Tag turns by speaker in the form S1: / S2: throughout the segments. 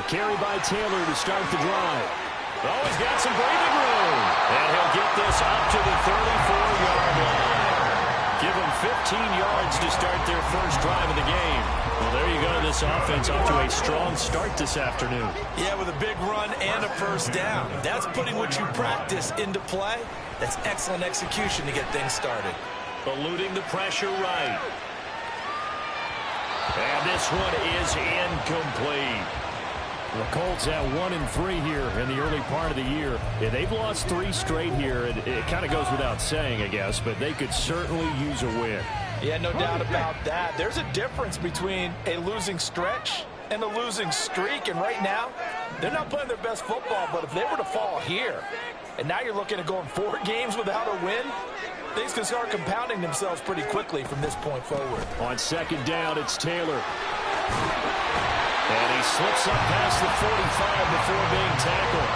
S1: carry by Taylor to start the drive. Oh, he's got some breathing room. And he'll get this up to the 34-yard line. Give them 15 yards to start their first drive of the game. Well, there you go. This offense off to a strong start this afternoon.
S2: Yeah, with a big run and a first down. That's putting what you practice into play. That's excellent execution to get things started.
S1: Eluding the pressure right. And this one is incomplete. The Colts at 1-3 here in the early part of the year. Yeah, they've lost 3 straight here. It kind of goes without saying, I guess, but they could certainly use a win.
S2: Yeah, no doubt about that. There's a difference between a losing stretch and a losing streak, and right now, they're not playing their best football, but if they were to fall here, and now you're looking at going 4 games without a win, things can start compounding themselves pretty quickly from this point forward.
S1: On second down, it's Taylor. And he slips up past the 45 before being tackled.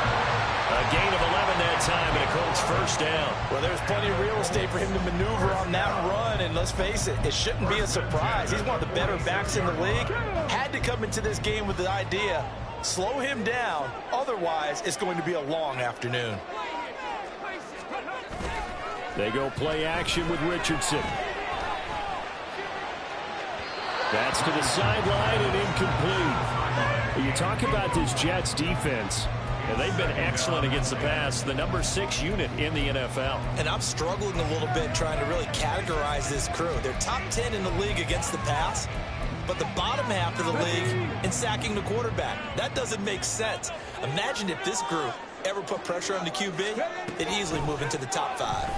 S1: A gain of 11 that time, and a Colts first down.
S2: Well, there's plenty of real estate for him to maneuver on that run, and let's face it, it shouldn't be a surprise. He's one of the better backs in the league. Had to come into this game with the idea, slow him down, otherwise it's going to be a long afternoon.
S1: They go play action with Richardson. That's to the sideline and incomplete. You talk about this Jets defense, and they've been excellent against the pass, the number 6 unit in the NFL.
S2: And I'm struggling a little bit trying to really categorize this crew. They're top 10 in the league against the pass, but the bottom half of the league in sacking the quarterback. That doesn't make sense. Imagine if this group ever put pressure on the QB, they'd easily move into the top 5.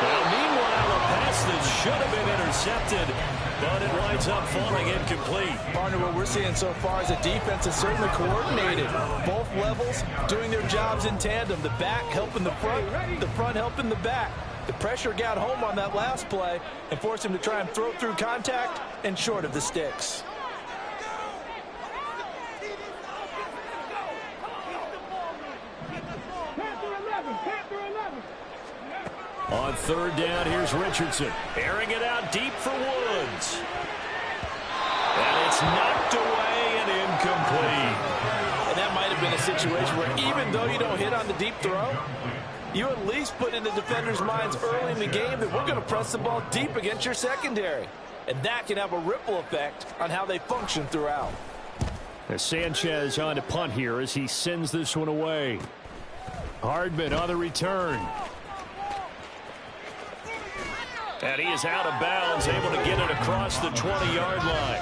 S1: Well, meanwhile, a pass that should have been intercepted, but it winds up falling incomplete.
S2: Partner, what we're seeing so far is the defense is certainly coordinated. Both levels doing their jobs in tandem. The back helping the front helping the back. The pressure got home on that last play and forced him to try and throw through contact and short of the sticks.
S1: On third down, here's Richardson. Airing it out deep for Woods. And it's knocked away and incomplete.
S2: And that might have been a situation where even though you don't hit on the deep throw, you at least put in the defenders' minds early in the game that we're going to press the ball deep against your secondary. And that can have a ripple effect on how they function throughout.
S1: As Sanchez on to punt here as he sends this one away. Hardman on the return. And he is out of bounds, able to get it across the 20-yard line.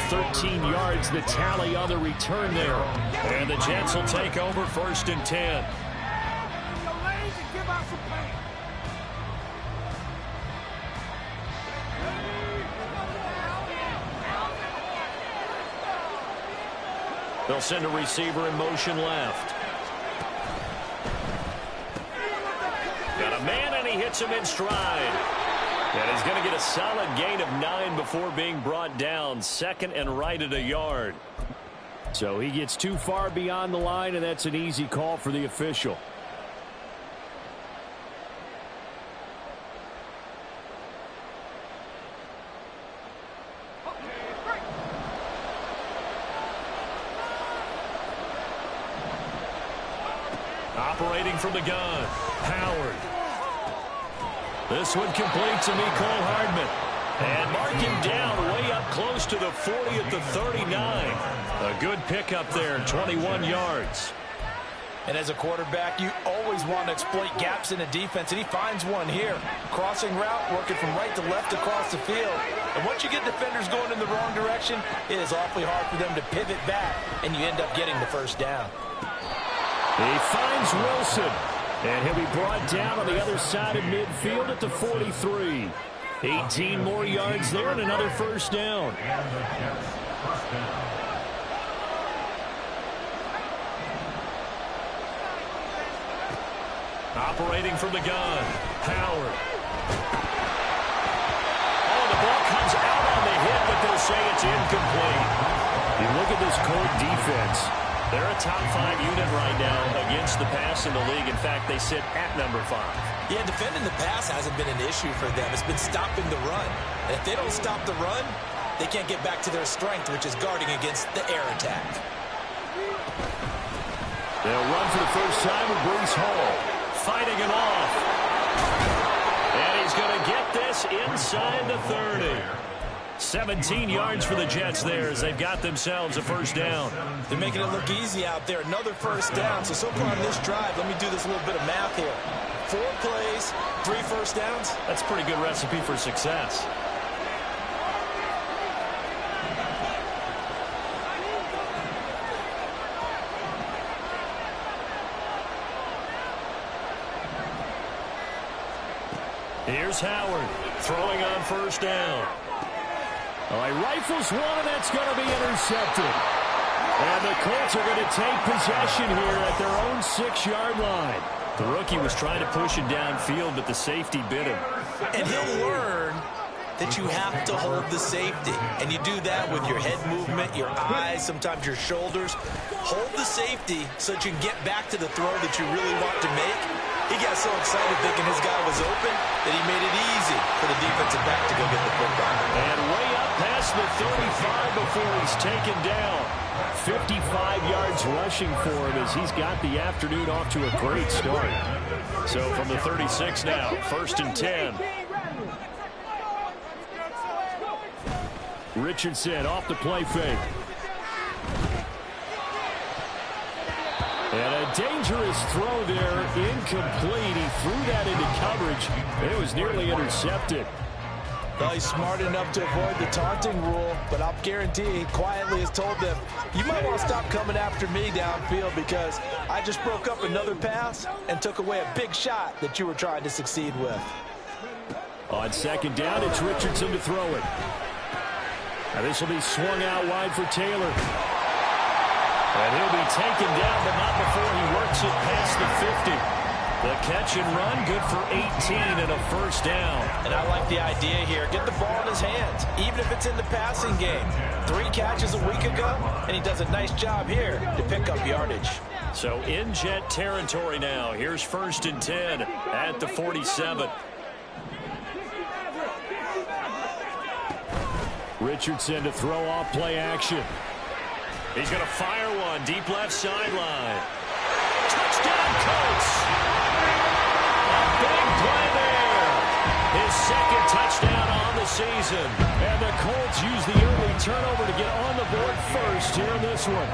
S1: 13 yards, the tally on the return there. And the Jets will take over 1st and 10. They'll send a receiver in motion left. Got a man, and he hits him in stride. And he's going to get a solid gain of 9 before being brought down. 2nd and right at a yard. So he gets too far beyond the line, and that's an easy call for the official. Operating from the gun, Howard. This one complete to Mecole Hardman. And mark him down way up close to the 40 at the 39. A good pickup there, 21 yards.
S2: And as a quarterback, you always want to exploit gaps in the defense, and he finds one here. Crossing route, working from right to left across the field. And once you get defenders going in the wrong direction, it is awfully hard for them to pivot back, and you end up getting the first down.
S1: He finds Wilson, and he'll be brought down on the other side of midfield at the 43. 18 more yards there and another first down. Operating from the gun, Howard. Oh, the ball comes out on the hit, but they'll say it's incomplete. You look at this Colt defense. They're a top 5 unit right now against the pass in the league. In fact, they sit at number 5.
S2: Yeah, defending the pass hasn't been an issue for them. It's been stopping the run. And if they don't stop the run, they can't get back to their strength, which is guarding against the air attack.
S1: They'll run for the first time with Breece Hall. Fighting it off. And he's going to get this inside the 30. 17 yards for the Jets there as they've got themselves a first down.
S2: They're making it look easy out there. Another first down. So far in this drive, let me do this little bit of math here. 4 plays, 3 first downs.
S1: That's a pretty good recipe for success. Here's Howard throwing on first down. All right, rifles one, and that's going to be intercepted. And the Colts are going to take possession here at their own 6-yard line. The rookie was trying to push it downfield, but the safety bit him.
S2: And he'll learn that you have to hold the safety. And you do that with your head movement, your eyes, sometimes your shoulders. Hold the safety so that you can get back to the throw that you really want to make. He got so excited thinking his guy was open that he made it easy for the defensive back to go get the football.
S1: And way up past the 35 before he's taken down. 55 yards rushing for him as he's got the afternoon off to a great start. So from the 36 now, 1st and 10. Richardson off the play fake. And a dangerous throw there, incomplete. He threw that into coverage. It was nearly intercepted.
S2: Well, he's smart enough to avoid the taunting rule, but I'll guarantee he quietly has told them, you might want to stop coming after me downfield because I just broke up another pass and took away a big shot that you were trying to succeed with.
S1: On 2nd down, it's Richardson to throw it. Now this will be swung out wide for Taylor. And he'll be taken down, but not before he works it past the 50. The catch and run, good for 18 and a first down.
S2: And I like the idea here. Get the ball in his hands, even if it's in the passing game. 3 catches a week ago, and he does a nice job here to pick up yardage.
S1: So in Jet territory now. Here's 1st and 10 at the 47. Richardson to throw off play action. He's going to fire one deep left sideline. Touchdown, Colts! A big play there. His 2nd touchdown on the season. And the Colts use the early turnover to get on the board first here in this one.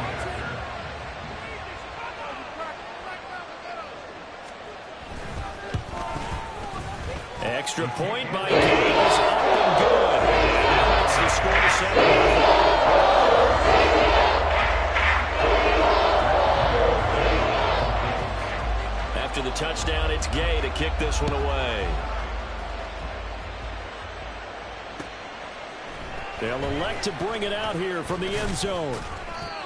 S1: Extra point by Gaines, up and good. And that's the score to 7. After the touchdown, it's Gay to kick this one away. They'll elect to bring it out here from the end zone.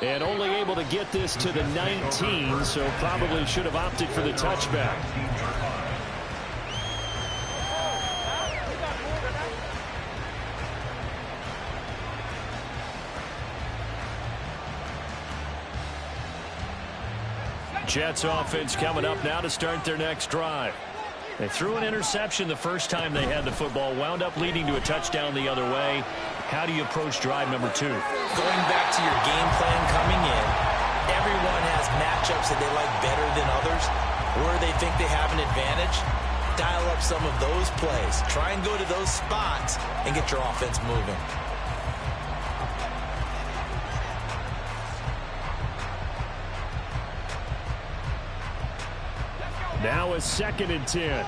S1: And only able to get this to the 19, so probably should have opted for the touchback. Jets offense coming up now to start their next drive. They threw an interception the first time they had the football, wound up leading to a touchdown the other way. How do you approach drive number 2?
S2: Going back to your game plan coming in, everyone has matchups that they like better than others, where they think they have an advantage. Dial up some of those plays. Try and go to those spots and get your offense moving.
S1: Now a 2nd and 10.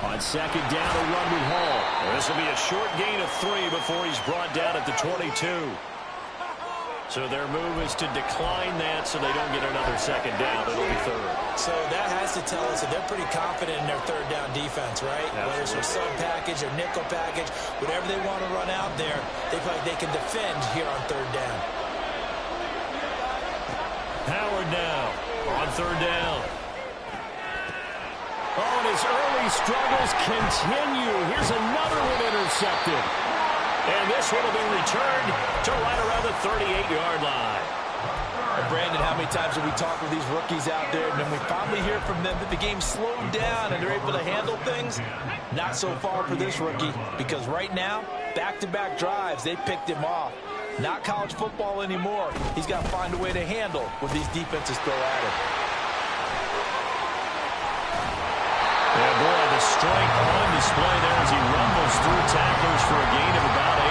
S1: On 2nd down, a run with Hall. This will be a short gain of 3 before he's brought down at the 22. So their move is to decline that so they don't get another 2nd down. It'll be 3rd.
S2: So that has to tell us that they're pretty confident in their 3rd down defense, right?
S1: Absolutely.
S2: Whether it's their sub package or nickel package, whatever they want to run out there, they feel like they can defend here on 3rd down.
S1: Howard now on 3rd down. Oh, and his early struggles continue. Here's another one intercepted. And this one will be returned to right around the 38-yard line.
S2: And Brandon, how many times have we talked with these rookies out there, and then we finally hear from them that the game's slowed down and they're able to handle things? Not so far for this rookie, because right now, back-to-back drives, they picked him off. Not college football anymore. He's got to find a way to handle what these defenses throw at him.
S1: Yeah, boy, the strength on display there as he rumbles through tacklers for a gain of about 8.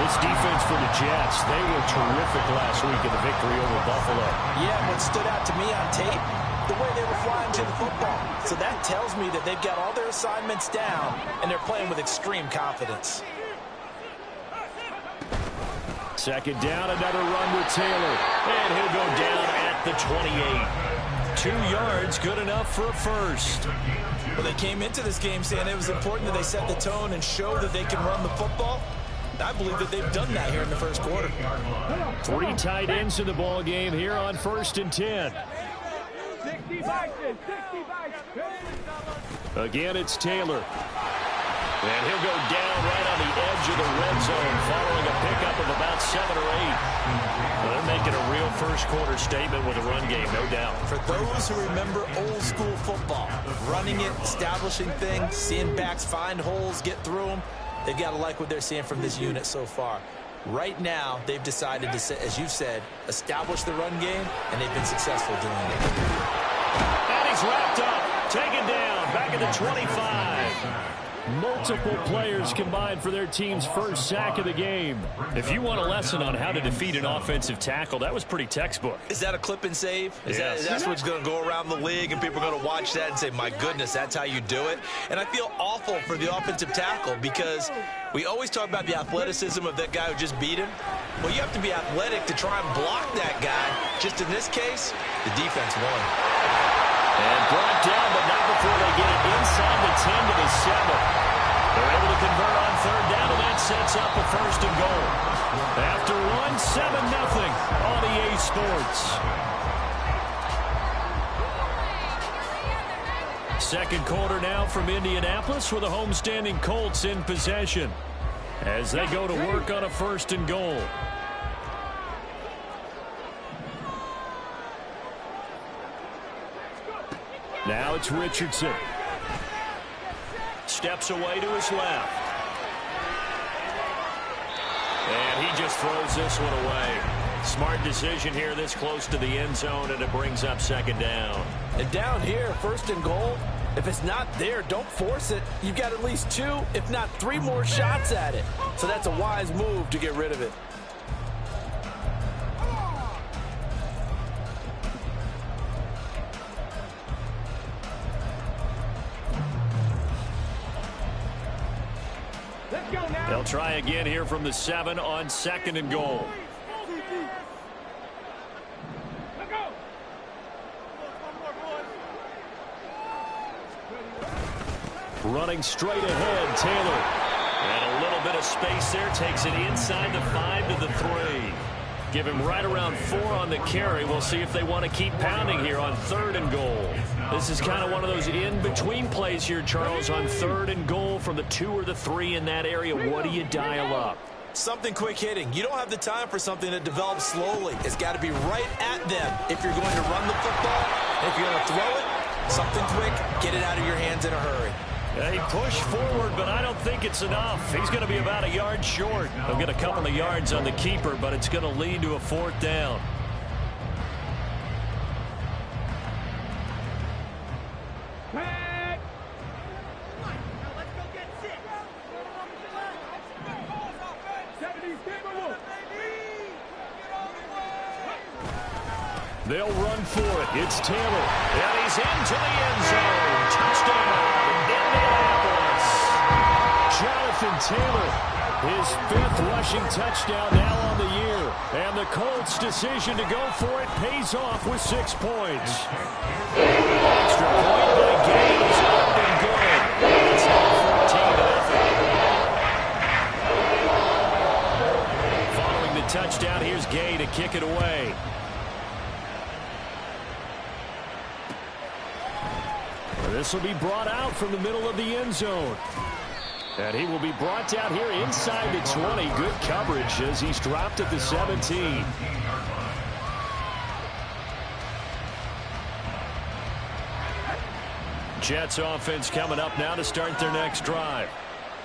S1: This defense for the Jets, they were terrific last week in the victory over Buffalo.
S2: Yeah, what stood out to me on tape, the way they were flying to the football. So that tells me that they've got all their assignments down, and they're playing with extreme confidence.
S1: Second down, another run with Taylor. And he'll go down at the 28. 2 yards, good enough for a first.
S2: Well, they came into this game saying it was important that they set the tone and show that they can run the football. I believe that they've done that here in the first quarter.
S1: 3 tight ends in the ball game here on 1st and 10. Again, it's Taylor. And he'll go down right on the edge of the red zone following a pickup of about 7 or 8. Well, they're making a real first quarter statement with a run game, no doubt.
S2: For those who remember old school football, running it, establishing things, seeing backs find holes, get through them, they've got to like what they're seeing from this unit so far. Right now, they've decided to, as you said, establish the run game, and they've been successful doing it.
S1: And he's wrapped up, taken down, back at the 25. Multiple players combined for their team's first sack of the game. If you want a lesson on how to defeat an offensive tackle, that was pretty textbook.
S2: Is that a clip and save?
S1: Yes.
S2: That's what's going to go around the league, and people are going to watch that and say, my goodness, that's how you do it. And I feel awful for the offensive tackle because we always talk about the athleticism of that guy who just beat him. Well, you have to be athletic to try and block that guy. Just in this case, the defense won.
S1: And brought down, but not before they get it inside the 10 to the 7. They're able to convert on 3rd down, and that sets up a 1st and goal. After 7-0 on EA Sports. Second quarter now from Indianapolis with the homestanding Colts in possession as they go to work on a 1st and goal. Now it's Richardson. Steps away to his left. And he just throws this one away. Smart decision here this close to the end zone, and it brings up 2nd down.
S2: And down here, 1st and goal, if it's not there, don't force it. You've got at least 2, if not 3 more shots at it. So that's a wise move to get rid of it.
S1: They'll try again here from the 7 on 2nd and goal. Running straight ahead, Taylor. And a little bit of space there. Takes it inside the 5 to the 3. Give him right around 4 on the carry. We'll see if they want to keep pounding here on 3rd and goal. This is kind of one of those in-between plays here, Charles, on 3rd and goal from the 2 or the 3 in that area. What do you dial up?
S2: Something quick hitting. You don't have the time for something that develops slowly. It's got to be right at them if you're going to run the football. If you're going to throw it, something quick, get it out of your hands in a hurry.
S1: He pushed forward, but I don't think it's enough. He's going to be about a yard short. He'll get a couple of yards on the keeper, but it's going to lead to a 4th down. They'll run for it. It's Taylor. And he's into the end zone. Touchdown, Indianapolis. Jonathan Taylor, his 5th rushing touchdown now on the year. And the Colts' decision to go for it pays off with 6 points. Extra point by Gaines, up and good. It's now 14-0. Following the touchdown, here's Gay to kick it away. This will be brought out from the middle of the end zone. And he will be brought down here inside the 20. Good coverage as he's dropped at the 17. Jets offense coming up now to start their next drive.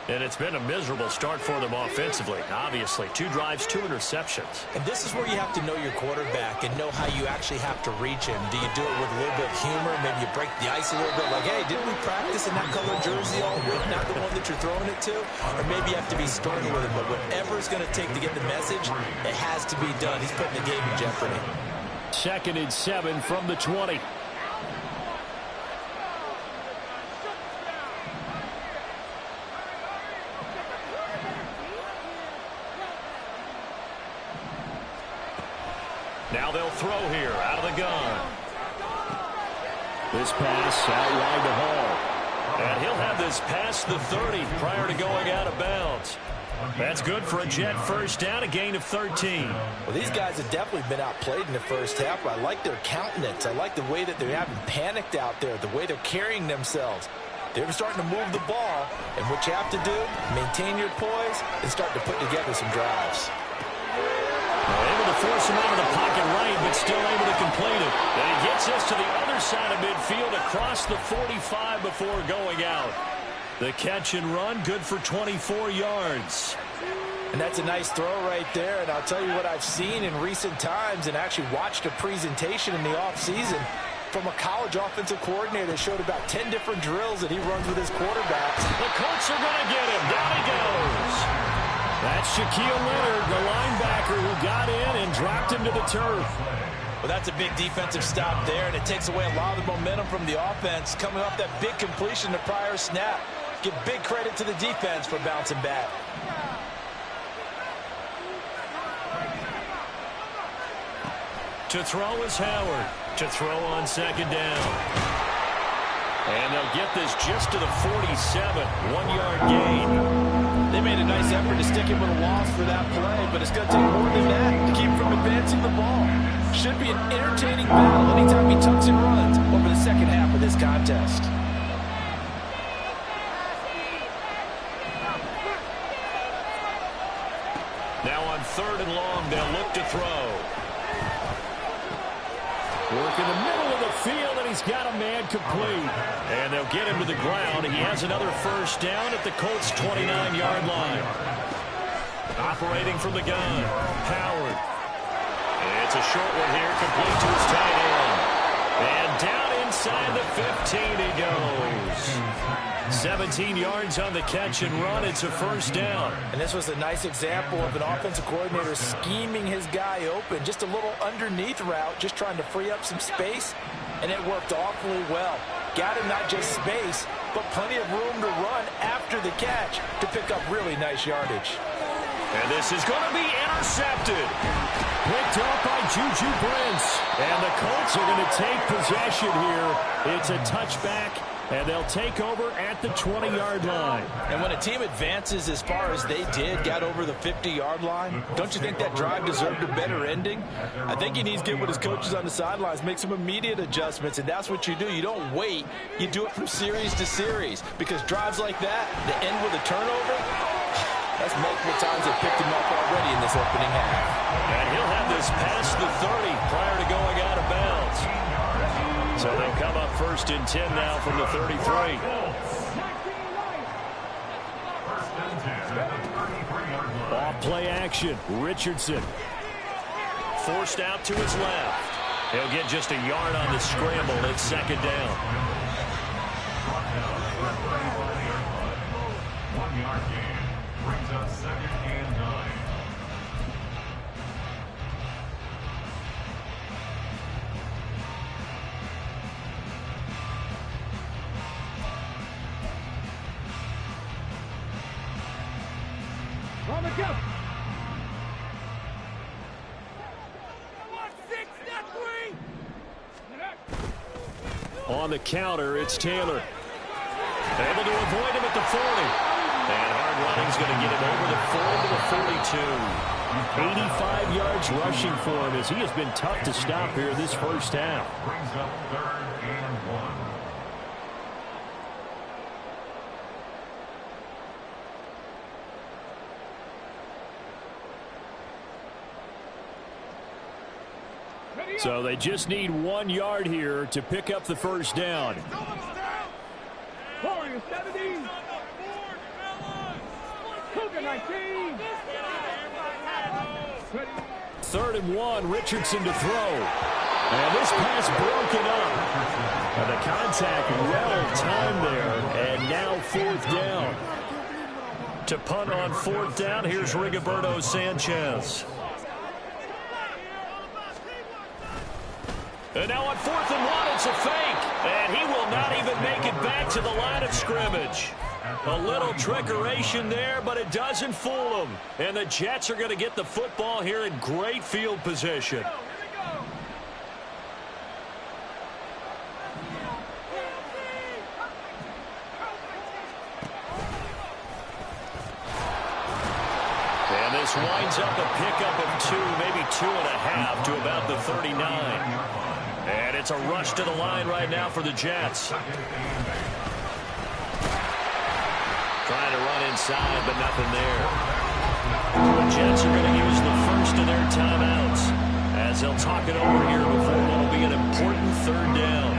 S1: And it's been a miserable start for them offensively. Obviously, 2 drives, 2 interceptions.
S2: And this is where you have to know your quarterback and know how you actually have to reach him. Do you do it with a little bit of humor? Maybe you break the ice a little bit like, hey, didn't we practice in that color jersey all week? Not the one that you're throwing it to? Or maybe you have to be stern with him. But whatever it's going to take to get the message, it has to be done. He's putting the game in jeopardy.
S1: 2nd and 7 from the 20. Now they'll throw here out of the gun. This pass out wide to Hall. And he'll have this past the 30 prior to going out of bounds. That's good for a Jet first down, a gain of 13.
S2: Well, these guys have definitely been outplayed in the first half. I like their countenance. I like the way that they haven't panicked out there, the way they're carrying themselves. They're starting to move the ball, and what you have to do, maintain your poise and start to put together some drives.
S1: Able to force him out of the pocket right, but still able to complete it. And he gets us to the other side of midfield across the 45 before going out. The catch and run, good for 24 yards.
S2: And that's a nice throw right there. And I'll tell you what I've seen in recent times and actually watched a presentation in the offseason from a college offensive coordinator that showed about 10 different drills that he runs with his quarterbacks.
S1: The Colts are going to get him. Down he goes. That's Shaquille Leonard, the linebacker who got in and dropped him to the turf.
S2: Well, that's a big defensive stop there, and it takes away a lot of the momentum from the offense coming off that big completion the prior snap. Give big credit to the defense for bouncing back.
S1: To throw is Howard. To throw on 2nd down. And they'll get this just to the 47. 1-yard gain.
S2: They made a nice effort to stick him with a loss for that play, but it's going to take more than that to keep him from advancing the ball. Should be an entertaining battle anytime he tucks and runs over the second half of this contest.
S1: Now on 3rd and long, they'll look to throw. Work in the middle of the field, and he's got a man complete. And they'll get him to the ground. He has another first down at the Colts' 29-yard line. Operating from the gun, Howard. It's a short one here, complete to his tight end. And down inside the 15 he goes. 17 yards on the catch and run. It's a first down.
S2: And this was a nice example of an offensive coordinator scheming his guy open. Just a little underneath route, just trying to free up some space. And it worked awfully well. Got him not just space, but plenty of room to run after the catch to pick up really nice yardage.
S1: And this is going to be intercepted. Picked up by Juju Brents. And the Colts are going to take possession here. It's a touchback. And they'll take over at the 20-yard line.
S2: And when a team advances as far as they did, got over the 50-yard line, don't you think that drive deserved a better ending? I think he needs to get with his coaches on the sidelines, make some immediate adjustments, and that's what you do. You don't wait. You do it from series to series, because drives like that, that end with a turnover, that's multiple times they picked him up already in this opening half.
S1: And he'll have this past the 30 prior to going out of bounds. So they'll come up 1st and 10 now from the 33. Off play action. Richardson. Forced out to his left. He'll get just a yard on the scramble. It's 2nd down.
S3: 1-yard gain brings up 2nd and 9.
S1: On the counter, it's Taylor. Able to avoid him at the 40. And hard running's going to get him over the 40 to the 42. 85 yards rushing for him as he has been tough to stop here this first half.
S3: Brings up 3rd and 1.
S1: So they just need 1 yard here to pick up the first down. Third and 1, Richardson to throw. And this pass broken up. And the contact well timed there. And now 4th down. To punt on 4th down, here's Rigoberto Sanchez. And now on 4th and 1, it's a fake. And he will not even make it back to the line of scrimmage. A little trickeration there, but it doesn't fool them. And the Jets are going to get the football here in great field position. And this winds up a pickup of 2, maybe 2.5 to about the 39. And it's a rush to the line right now for the Jets. Trying to run inside, but nothing there. The Jets are going to use the first of their timeouts as they'll talk it over here before what will be an important 3rd down.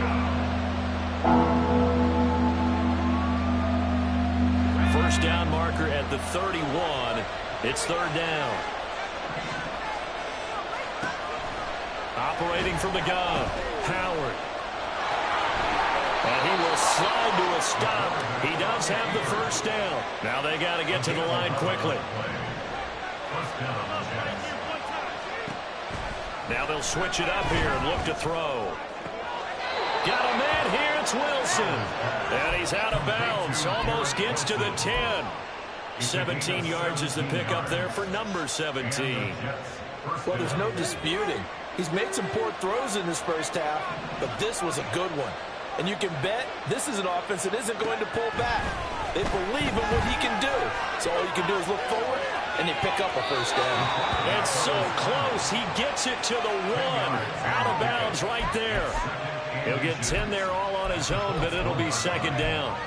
S1: First down marker at the 31. It's 3rd down. Operating from the gun, Howard. And he will slide to a stop. He does have the first down. Now they got to get to the line quickly. Now they'll switch it up here and look to throw. Got a man here. It's Wilson. And he's out of bounds. Almost gets to the 10. 17 yards is the pickup there for number 17.
S2: Well, there's no disputing. He's made some poor throws in this first half, but this was a good one. And you can bet this is an offense that isn't going to pull back. They believe in what he can do. So all you can do is look forward, and you pick up a first down.
S1: It's so close. He gets it to the 1. Out of bounds right there. He'll get 10 there all on his own, but it'll be 2nd down.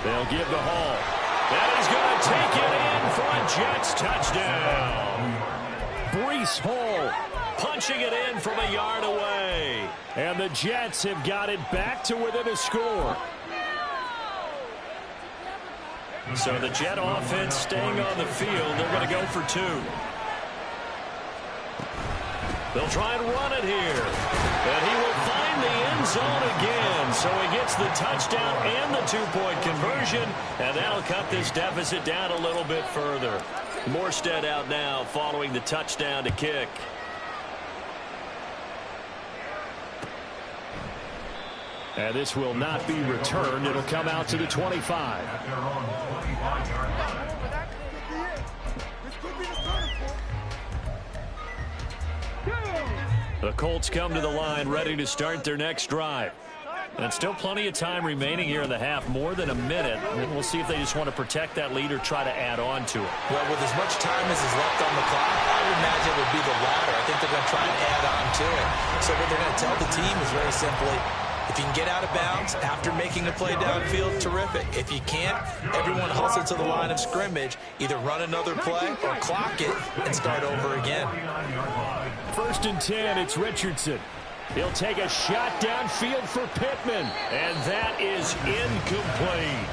S1: They'll give the Hall. That is going to take it in for a Jets touchdown. Breece Hall punching it in from a yard away. And the Jets have got it back to within a score. So the Jet offense staying on the field. They're going to go for 2. They'll try and run it here. And he will find the end zone again. So he gets the touchdown and the 2-point conversion. And that'll cut this deficit down a little bit further. Morstead out now following the touchdown to kick. And this will not be returned. It'll come out to the 25. The Colts come to the line ready to start their next drive. And still plenty of time remaining here in the half, more than a minute. And we'll see if they just want to protect that lead or try to add on to it.
S2: Well, with as much time as is left on the clock, I would imagine it would be the latter. I think they're going to try and add on to it. So what they're going to tell the team is very simply, if you can get out of bounds after making a play downfield, terrific. If you can't, everyone hustle to the line of scrimmage, either run another play or clock it and start over again.
S1: 1st and 10, it's Richardson. He'll take a shot downfield for Pittman, and that is incomplete.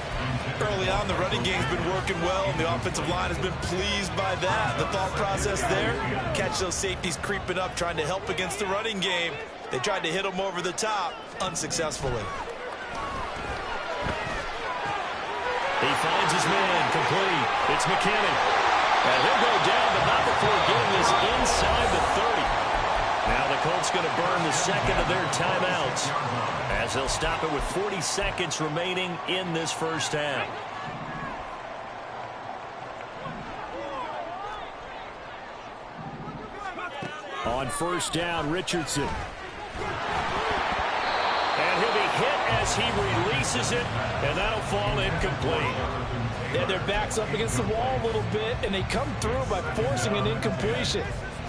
S2: Early on, the running game's been working well, and the offensive line has been pleased by that. The thought process there, catch those safeties creeping up, trying to help against the running game. They tried to hit them over the top, unsuccessfully.
S1: He finds his man, complete. It's McKinney. And he'll go down, but not before getting this inside the 30. Now the Colts going to burn the second of their timeouts as they'll stop it with 40 seconds remaining in this first half. On 1st down, Richardson. And he'll be hit as he releases it, and that'll fall incomplete.
S2: Yeah, their back's up against the wall a little bit, and they come through by forcing an incompletion.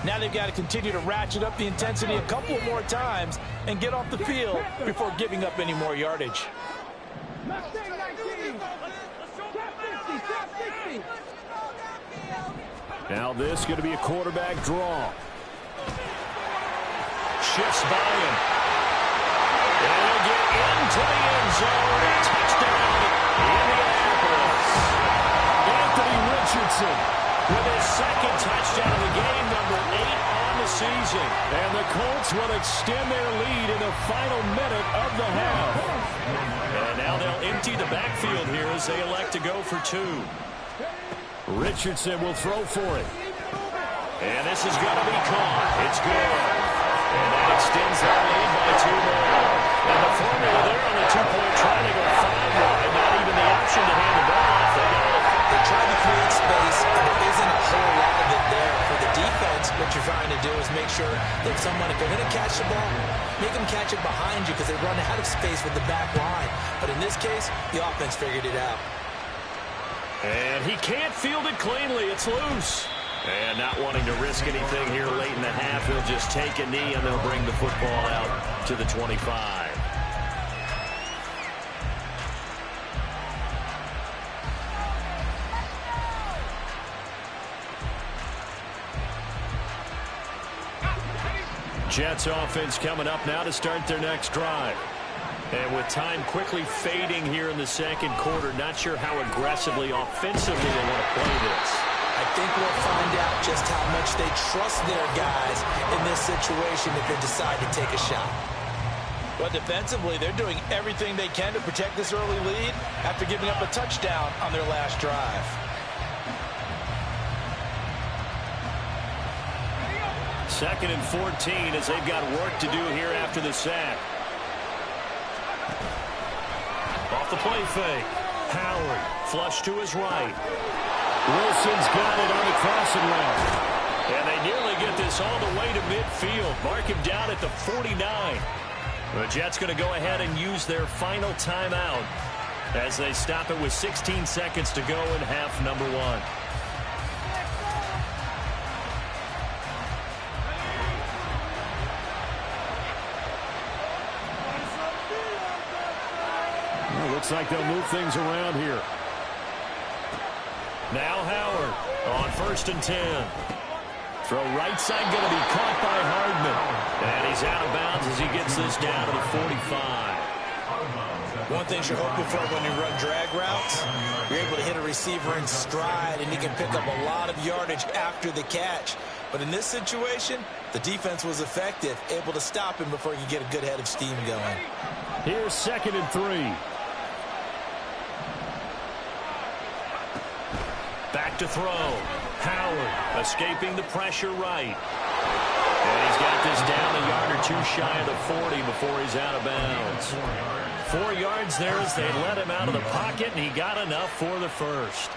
S2: Now they've got to continue to ratchet up the intensity a couple more times and get off the field before giving up any more yardage.
S1: Now this is going to be a quarterback draw. Shifts by him. And he'll get into the end zone. A touchdown, Indianapolis. Anthony Richardson with his second touchdown of the game, number 8 on the season. And the Colts will extend their lead in the final minute of the half. And now they'll empty the backfield here as they elect to go for 2. Richardson will throw for it. And this is going to be caught. It's good. And that extends their lead by 2 more. And the formula there on the 2-point try to go 5 wide. Not even the option to hand the ball off.
S2: They tried to create space, and there isn't a whole lot of it there. For the defense, what you're trying to do is make sure that someone, if they're going to catch the ball, make them catch it behind you because they run out of space with the back line. But in this case, the offense figured it out.
S1: And he can't field it cleanly. It's loose. And not wanting to risk anything here late in the half, he'll just take a knee, and they'll bring the football out to the 25. Jets offense coming up now to start their next drive. And with time quickly fading here in the second quarter, not sure how aggressively, offensively they want to play this.
S2: I think we'll find out just how much they trust their guys in this situation if they decide to take a shot. But defensively, they're doing everything they can to protect this early lead after giving up a touchdown on their last drive.
S1: Second and 14 as they've got work to do here after the sack. Off the play fake. Howard flush to his right. Wilson's got it on the crossing route. And they nearly get this all the way to midfield. Mark him down at the 49. The Jets going to go ahead and use their final timeout as they stop it with 16 seconds to go in half number 1. Looks like they'll move things around here. Now Howard on 1st and 10. Throw right side going to be caught by Hardman. And he's out of bounds as he gets this down to the 45.
S2: One thing you're hoping for when you run drag routes, you're able to hit a receiver in stride, and he can pick up a lot of yardage after the catch. But in this situation, the defense was effective, able to stop him before he could get a good head of steam going.
S1: Here's 2nd and 3. Back to throw. Howard escaping the pressure right. And he's got this down a yard or 2 shy of the 40 before he's out of bounds. 4 yards there as they let him out of the pocket, and he got enough for the first.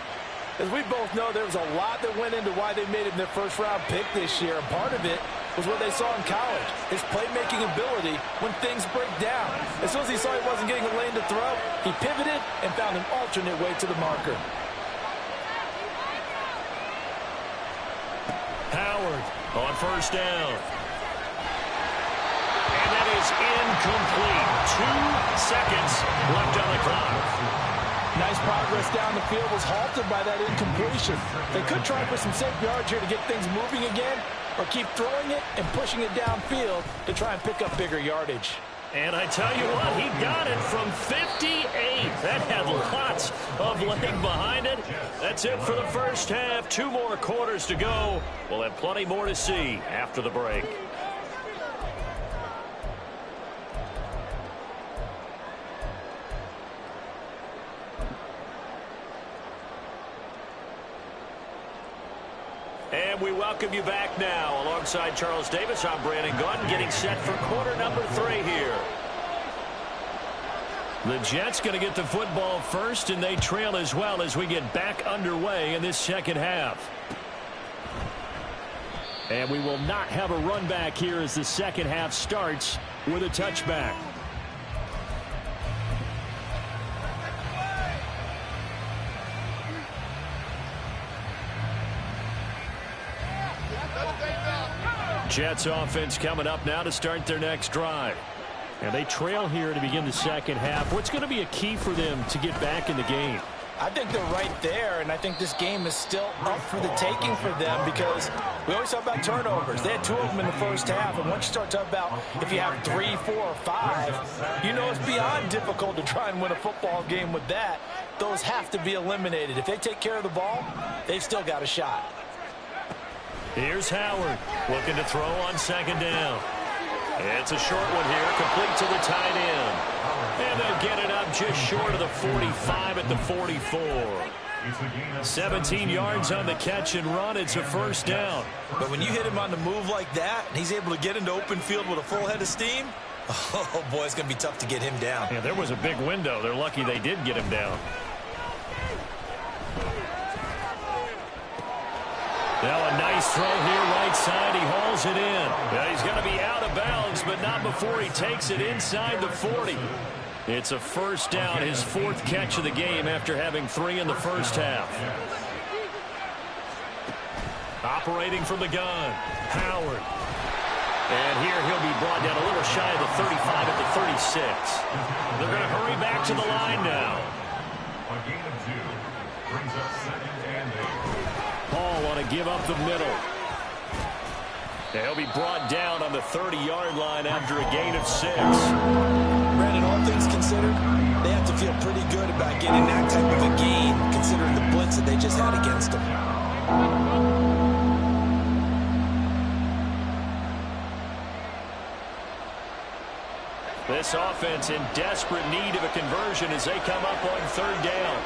S2: As we both know, there was a lot that went into why they made him their first-round pick this year. And part of it was what they saw in college, his playmaking ability when things break down. As soon as he saw he wasn't getting a lane to throw, he pivoted and found an alternate way to the marker.
S1: Howard on 1st down. And that is incomplete. 2 seconds left on the clock.
S2: Nice progress down the field was halted by that incompletion. They could try for some safe yards here to get things moving again, or keep throwing it and pushing it downfield to try and pick up bigger yardage.
S1: And I tell you what, he got it from 58. That had lots of leg behind it. That's it for the first half. 2 more quarters to go. We'll have plenty more to see after the break. And we welcome you back now. Alongside Charles Davis, I'm Brandon Gunn, getting set for quarter number 3 here. The Jets going to get the football first, and they trail as well as we get back underway in this second half. And we will not have a run back here as the second half starts with a touchback. Jets offense coming up now to start their next drive.
S4: And they trail here to begin the second half. What's going to be a key for them to get back in the game?
S2: I think they're right there, and I think this game is still up for the taking for them because we always talk about turnovers. They had 2 of them in the first half, and once you start talking about if you have 3, 4, or 5, you know it's beyond difficult to try and win a football game with that. Those have to be eliminated. If they take care of the ball, they've still got a shot.
S1: Here's Howard looking to throw on second down. It's a short one here, complete to the tight end. And they'll get it up just short of the 45 at the 44. 17 yards on the catch and run. It's a first down.
S2: But when you hit him on the move like that, and he's able to get into open field with a full head of steam, oh, boy, it's going to be tough to get him down.
S1: Yeah, there was a big window. They're lucky they did get him down. Now a nice throw here, right side. He hauls it in. Yeah, he's going to be out of bounds, but not before he takes it inside the 40. It's a first down, his 4th catch of the game after having 3 in the first half. Operating from the gun, Howard. And here he'll be brought down a little shy of the 35 at the 36. They're going to hurry back to the line now.
S3: A gain of 2 brings up 2nd and 8.
S1: Paul on a give up the middle. And he'll be brought down on the 30-yard line after a gain of 6.
S2: Brandon, all things considered, they have to feel pretty good about getting that type of a gain, considering the blitz that they just had against them.
S1: This offense in desperate need of a conversion as they come up on 3rd down.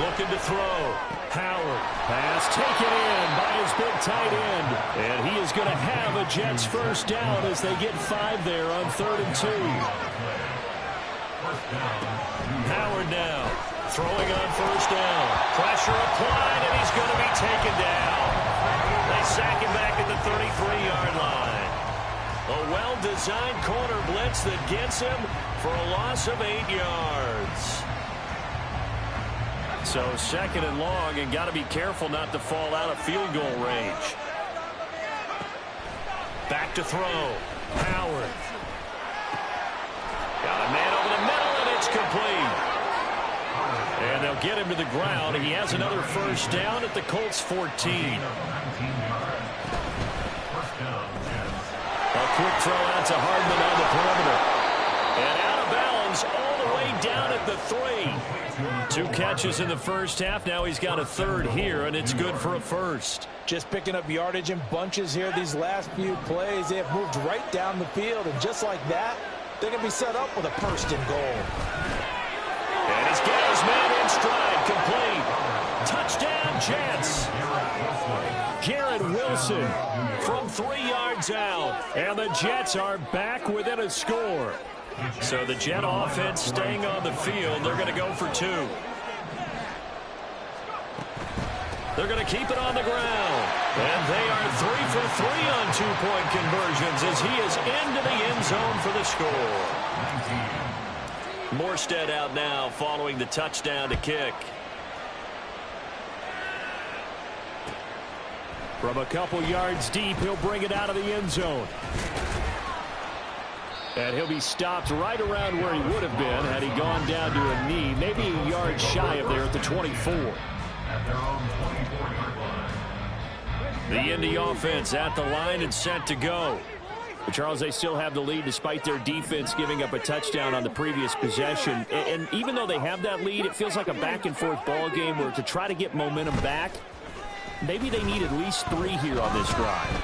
S1: Looking to throw. Howard. Pass taken in by his big tight end. And he is going to have a Jets first down as they get 5 there on 3rd and 2. Howard now. Throwing on first down. Pressure applied, and he's going to be taken down. They sack him back at the 33-yard line. A well-designed corner blitz that gets him for a loss of 8 yards. So 2nd and long, and got to be careful not to fall out of field goal range. Back to throw. Howard. Got a man over the middle, and it's complete. And they'll get him to the ground. He has another first down at the Colts 14. A quick throw out to Hardman on the perimeter. And out of bounds all the way down at the 3. 2 catches in the first half. Now he's got a 3rd here, and it's good for a first.
S2: Just picking up yardage in bunches here these last few plays. They have moved right down the field, and just like that, they're going to be set up with a 1st and goal.
S1: And he's got his man in stride, complete. Touchdown, Jets. Garrett Wilson from 3 yards out, and the Jets are back within a score. So the Jet offense staying on the field. They're going to go for 2. They're going to keep it on the ground. And they are 3 for 3 on 2-point conversions as he is into the end zone for the score. Morstead out now following the touchdown to kick.
S4: From a couple yards deep, he'll bring it out of the end zone. And he'll be stopped right around where he would have been had he gone down to a knee, maybe a yard shy of there at the 24. The Indy offense at the line and set to go. But Charles, they still have the lead despite their defense giving up a touchdown on the previous possession. And even though they have that lead, it feels like a back-and-forth ball game where to try to get momentum back, maybe they need at least 3 here on this drive.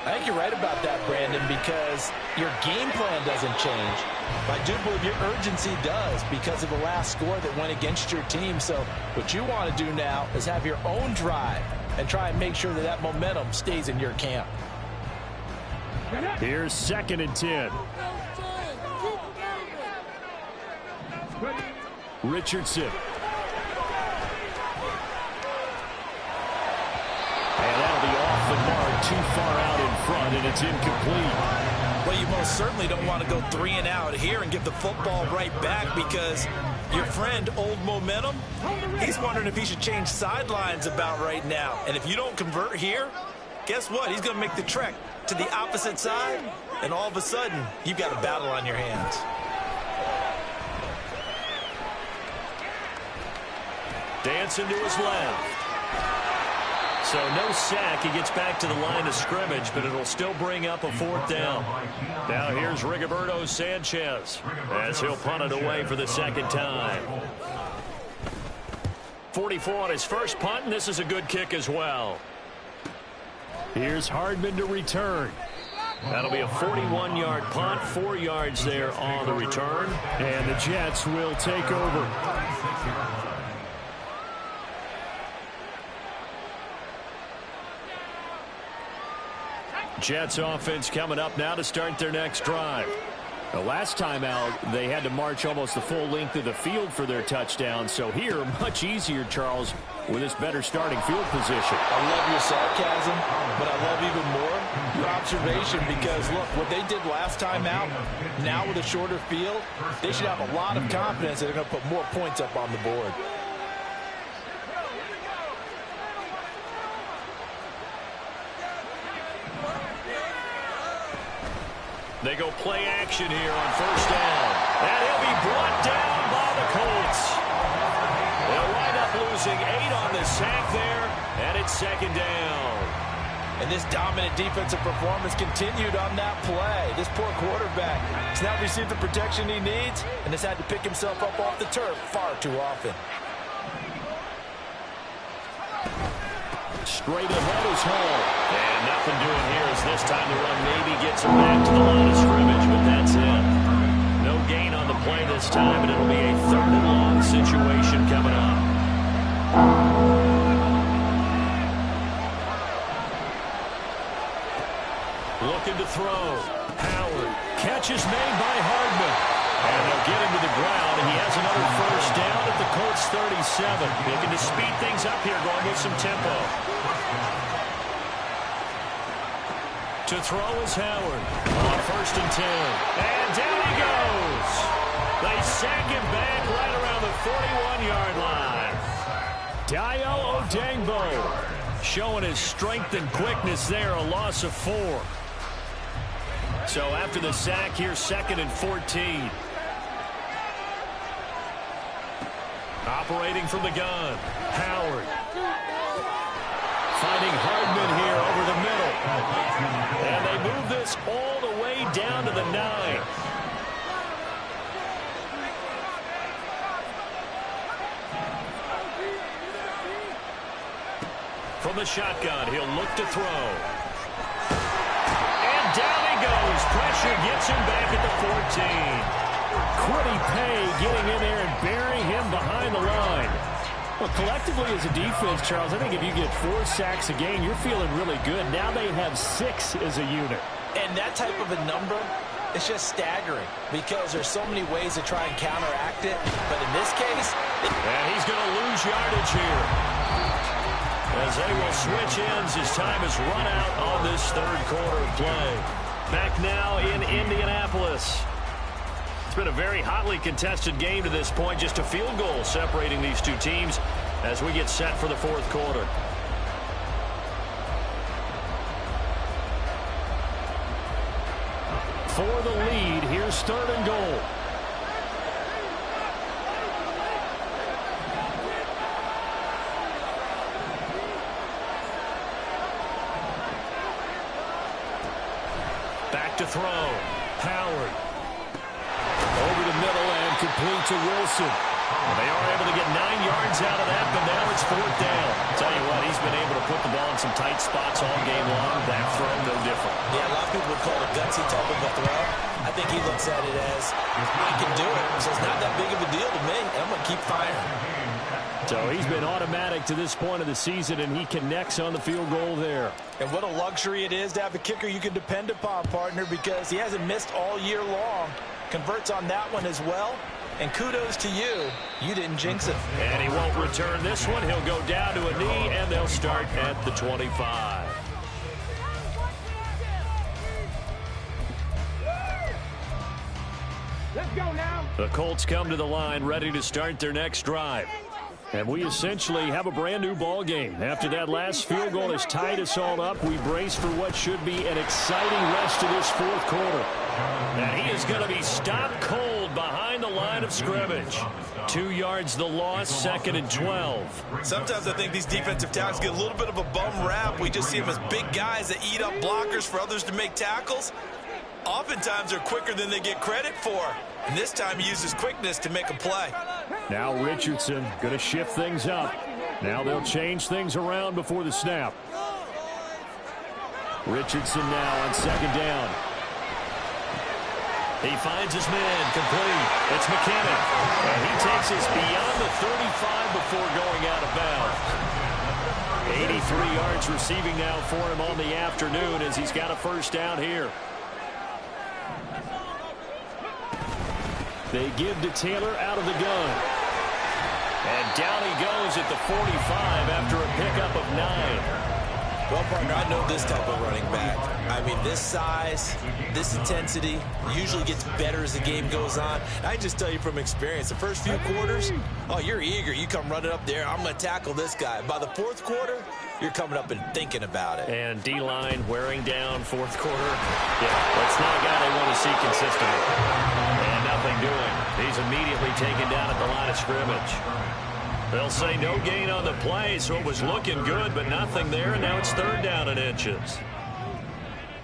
S2: I think you're right about that, Brandon, because your game plan doesn't change. But I do believe your urgency does because of the last score that went against your team. So what you want to do now is have your own drive and try and make sure that that momentum stays in your camp.
S4: Here's 2nd and 10. Richardson. And that'll be off the mark, too far out in front, and it's incomplete.
S2: Well, you most certainly don't want to go 3 and out here and give the football right back because your friend, Old Momentum, he's wondering if he should change sidelines about right now. And if you don't convert here, guess what? He's going to make the trek to the opposite side, and all of a sudden, you've got a battle on your hands.
S4: Dancing to his left. So no sack. He gets back to the line of scrimmage, but it'll still bring up a 4th down. Now here's Rigoberto Sanchez as he'll punt it away for the 2nd time. 44 on his first punt, and this is a good kick as well. Here's Hardman to return. That'll be a 41-yard punt, 4 yards there on the return. And the Jets will take over. Jets offense coming up now to start their next drive. The last time out, they had to march almost the full length of the field for their touchdown. So here, much easier, Charles, with this better starting field position.
S2: I love your sarcasm, but I love even more your observation because, look, what they did last time out, now with a shorter field, they should have a lot of confidence that they're going to put more points up on the board.
S4: They go play action here on 1st down. And he'll be brought down by the Colts. They'll wind up losing 8 on the sack there, and it's 2nd down.
S2: And this dominant defensive performance continued on that play. This poor quarterback has not received the protection he needs and has had to pick himself up off the turf far too often.
S4: Straight ahead is Hall. And nothing doing here as this time the run maybe gets him back to the line of scrimmage, but that's it. No gain on the play this time, and it'll be a 3rd and long situation coming up. Looking to throw. Howard. Catch is made by Hardman. And they'll get him to the ground, and he has another 1st down at the Colts 37. Looking to speed things up here, going with some tempo. To throw is Howard on 1st and 10. And down he goes. They sack him back right around the 41-yard line. Dayo Odeyingbo showing his strength and quickness there, a loss of 4. So after the sack, here's 2nd and 14. Operating from the gun, Howard. Finding Hardman here over the middle. And they move this all the way down to the 9. From the shotgun, he'll look to throw. And down he goes. Pressure gets him back at the 14. Quiddy Pay getting in there and burying him behind the line. Well, collectively as a defense, Charles, I think if you get 4 sacks a game, you're feeling really good. Now they have 6 as a unit.
S2: And that type of a number, it's just staggering because there's so many ways to try and counteract it. But in this case...
S4: And he's going to lose yardage here. As they will switch ends as time is run out on this 3rd quarter of play. Back now in Indianapolis. It's been a very hotly contested game to this point. Just a field goal separating these two teams as we get set for the 4th quarter. For the lead, here's 3rd and goal. Back to throw. Howard. Over the middle and complete to Wilson. They are able to get 9 yards out of that, but now it's 4th down. Tell you what, he's been able to put the ball in some tight spots all game long. That throw, no different.
S2: Yeah, a lot of people would call it a gutsy type of a throw. I think he looks at it as, I can do it, so it's not that big of a deal to me, and I'm going to keep firing.
S4: So he's been automatic to this point of the season, and he connects on the field goal there.
S2: And what a luxury it is to have a kicker you can depend upon, partner, because he hasn't missed all year long. Converts on that one as well. And kudos to you. You didn't jinx it.
S4: And he won't return this one. He'll go down to a knee, and they'll start at the 25. Let's go now. The Colts come to the line ready to start their next drive. And we essentially have a brand new ball game. After that last field goal has tied us all up, we brace for what should be an exciting rest of this fourth quarter. And he is going to be stopped cold behind the line of scrimmage. 2 yards the loss, 2nd and 12.
S2: Sometimes I think these defensive tackles get a little bit of a bum rap. We just see them as big guys that eat up blockers for others to make tackles. Oftentimes they're quicker than they get credit for. And this time he uses quickness to make a play.
S4: Now Richardson going to shift things up. Now they'll change things around before the snap. Richardson now on 2nd down. He finds his man complete. It's McKinnon. And he takes us beyond the 35 before going out of bounds. 83 yards receiving now for him on the afternoon as he's got a first down here. They give to Taylor out of the gun. And down he goes at the 45 after a pickup of 9.
S2: Well, partner, I know this type of running back. I mean, this size, this intensity usually gets better as the game goes on. I just tell you from experience, the first few quarters, oh, you're eager. You come running up there, I'm going to tackle this guy. By the fourth quarter, you're coming up and thinking about it.
S4: And D-line wearing down fourth quarter. Yeah, that's not a guy they want to see consistently. And nothing doing. He's immediately taken down at the line of scrimmage. They'll say no gain on the play, so it was looking good, but nothing there, and now it's 3rd down and inches.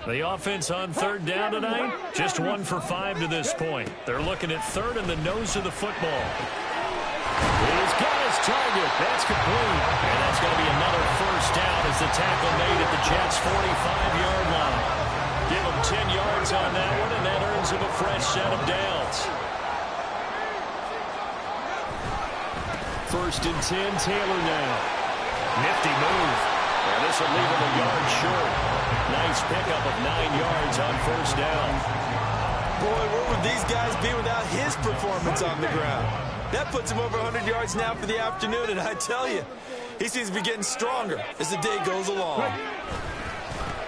S4: The offense on 3rd down tonight, just 1 for 5 to this point. They're looking at 3rd and the nose of the football. He's got his target. That's complete. And that's going to be another first down as the tackle made at the Jets' 45-yard line. Give him 10 yards on that one, and that earns him a fresh set of downs. 1st and 10, Taylor now. Nifty move. And this will leave him a yard short. Nice pickup of 9 yards on 1st down.
S2: Boy, where would these guys be without his performance on the ground? That puts him over 100 yards now for the afternoon, and I tell you, he seems to be getting stronger as the day goes along.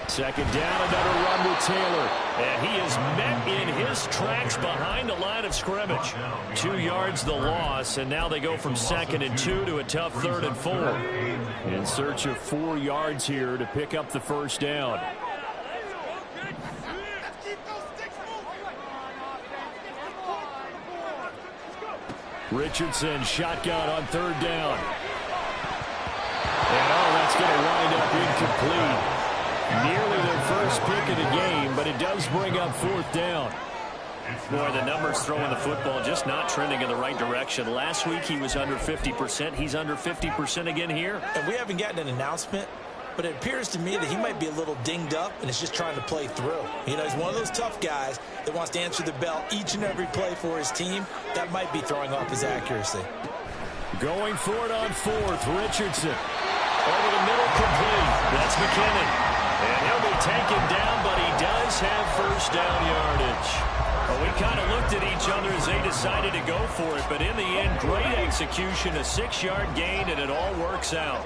S4: 2nd down, another run with Taylor. And he is met in his tracks behind the line of scrimmage. 2 yards the loss, and now they go from 2nd and 2 to a tough 3rd and 4. In search of 4 yards here to pick up the first down. Richardson shotgun on 3rd down. And that's going to wind up incomplete. Nearly their first pick of the game, but it does bring up 4th down. Boy, the numbers throwing the football just not trending in the right direction. Last week he was under 50%. He's under 50% again here.
S2: And we haven't gotten an announcement, but it appears to me that he might be a little dinged up and is just trying to play through. You know, he's one of those tough guys that wants to answer the bell each and every play for his team. That might be throwing off his accuracy.
S4: Going for it on 4th, Richardson. Over the middle, complete. That's McKinnon. And he'll be taken down, but he does have first down yardage. Well, we kind of looked at each other as they decided to go for it, but in the end, great execution, a 6-yard gain, and it all works out.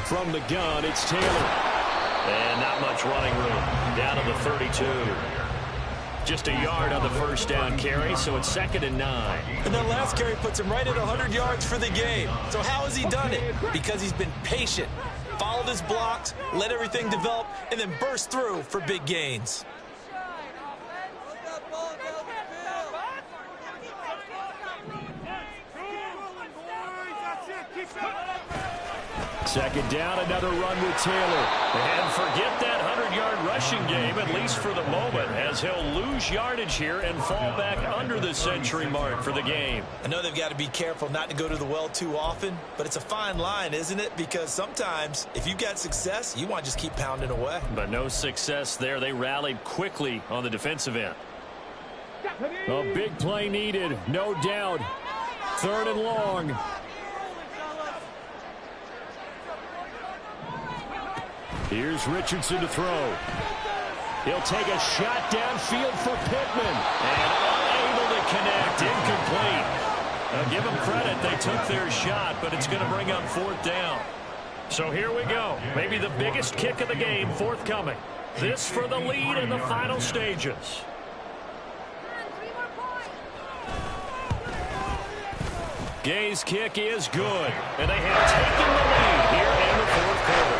S4: From the gun, it's Taylor. And not much running room. Down to the 32. Just a yard on the first down carry, so it's 2nd and 9.
S2: And that last carry puts him right at 100 yards for the game. So how has he done it? Because he's been patient, followed his blocks, let everything develop, and then burst through for big gains.
S4: Second down, another run with Taylor. And forget that 100-yard rushing game, at least for the moment, as he'll lose yardage here and fall back under the century mark for the game.
S2: I know they've got to be careful not to go to the well too often, but it's a fine line, isn't it? Because sometimes, if you've got success, you want to just keep pounding away.
S4: But no success there. They rallied quickly on the defensive end. A big play needed, no doubt. 3rd and long. Here's Richardson to throw. He'll take a shot downfield for Pittman. And unable to connect. Incomplete. Now give them credit. They took their shot, but it's going to bring up 4th down. So here we go. Maybe the biggest kick of the game forthcoming. This for the lead in the final stages. Gay's kick is good, and they have taken the lead here in the fourth quarter.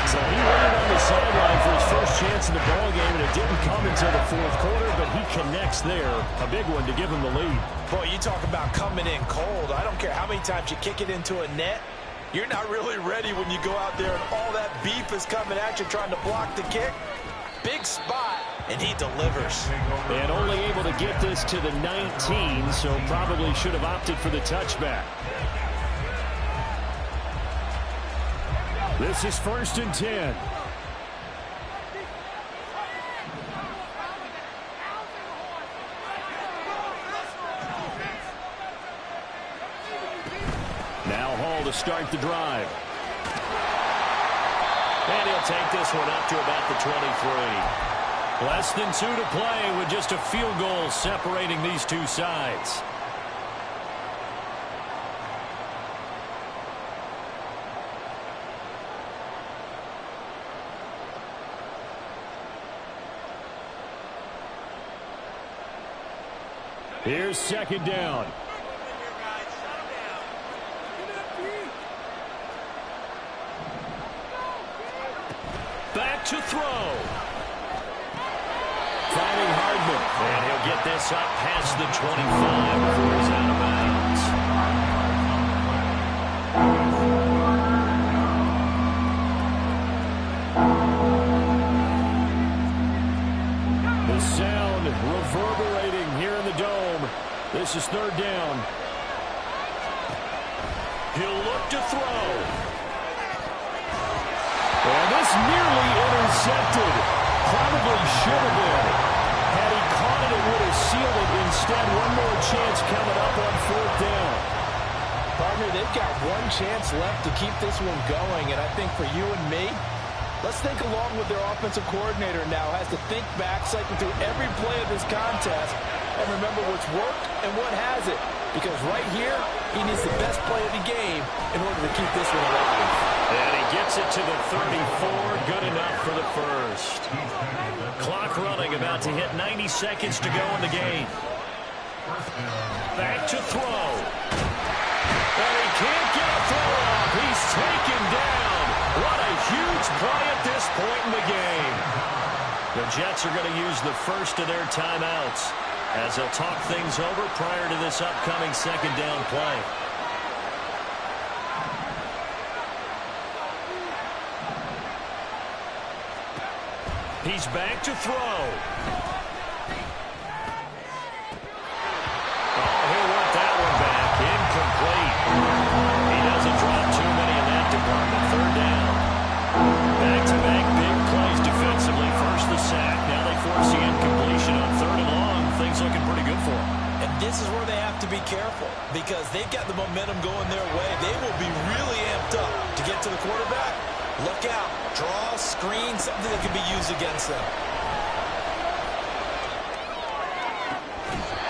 S4: So he waited on the sideline for his first chance in the ball game, and it didn't come until the fourth quarter, but he connects there, a big one to give him the lead.
S2: Boy, you talk about coming in cold. I don't care how many times you kick it into a net. You're not really ready when you go out there and all that beef is coming at you trying to block the kick. Big spot, and he delivers.
S4: And only able to get this to the 19, so probably should have opted for the touchback. This is 1st and 10. Now Hall to start the drive. And he'll take this one up to about the 23. Less than 2 to play with just a field goal separating these two sides. Here's 2nd down. Back to throw. Finding Hardman. And he'll get this up past the 25 before he's out of bounds. The sound reverberating here in the dome. This is 3rd down. He'll look to throw. And this nearly intercepted. Probably should have been. Had he caught it, it would have sealed it. Instead, one more chance coming up on 4th down.
S2: Partner, they've got one chance left to keep this one going, and I think for you and me, let's think along with their offensive coordinator now. Has to think back, cycle through every play of this contest, and remember what's worked and what hasn't. Because right here, he needs the best play of the game in order to keep this one alive.
S4: And he gets it to the 34. Good enough for the first. Clock running, about to hit 90 seconds to go in the game. Back to throw. And he can't get a throw off. He's taken down. What a huge play at this point in the game. The Jets are going to use the first of their timeouts as they'll talk things over prior to this upcoming 2nd down play. He's back to throw. Oh, he'll work that one back. Incomplete. He doesn't drop too many in that department. 3rd down. Back-to-back big plays defensively. First the sack. Now they force the incompletion on 3rd and long. Things looking pretty good for them.
S2: And this is where they have to be careful because they've got the momentum going their way. They will be really amped up to get to the quarterback. Look out. Draw, screen, something that can be used against them.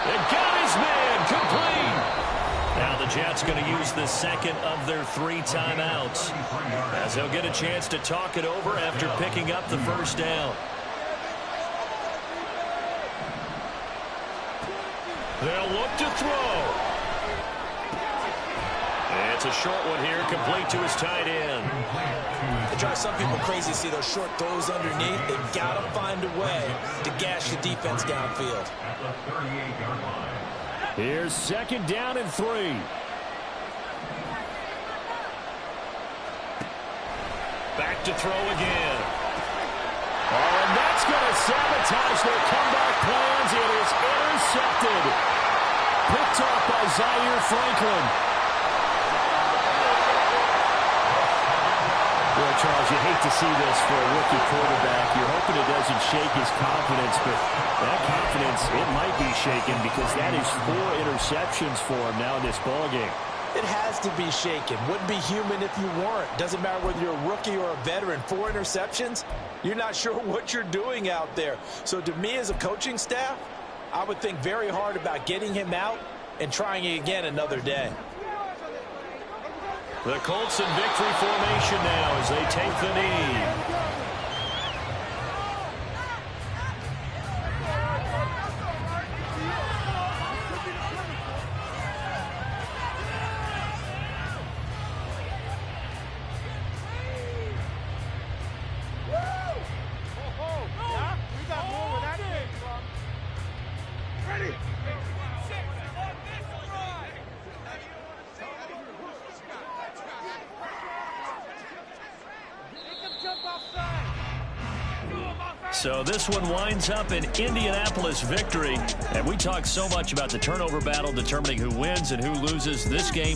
S4: They got his man. Complete. Now the Jets going to use the 2nd of their 3 timeouts as they'll get a chance to talk it over after picking up the 1st down. They'll look to throw. It's a short one here, complete to his tight end.
S2: It drives some people crazy to see those short throws underneath. They've got to find a way to gash the defense downfield.
S4: Here's 2nd down and 3. Back to throw again. Oh, and that's going to sabotage their comeback plans. It is intercepted. Picked off by Zaire Franklin. Well, Charles, you hate to see this for a rookie quarterback. You're hoping it doesn't shake his confidence, but that confidence, it might be shaken because that is 4 interceptions for him now in this ballgame.
S2: It has to be shaken. Wouldn't be human if you weren't. Doesn't matter whether you're a rookie or a veteran. 4 interceptions, you're not sure what you're doing out there. So to me as a coaching staff, I would think very hard about getting him out and trying it again another day.
S4: The Colts in victory formation now as they take the knee. So this one winds up an Indianapolis victory. And we talk so much about the turnover battle determining who wins and who loses this game.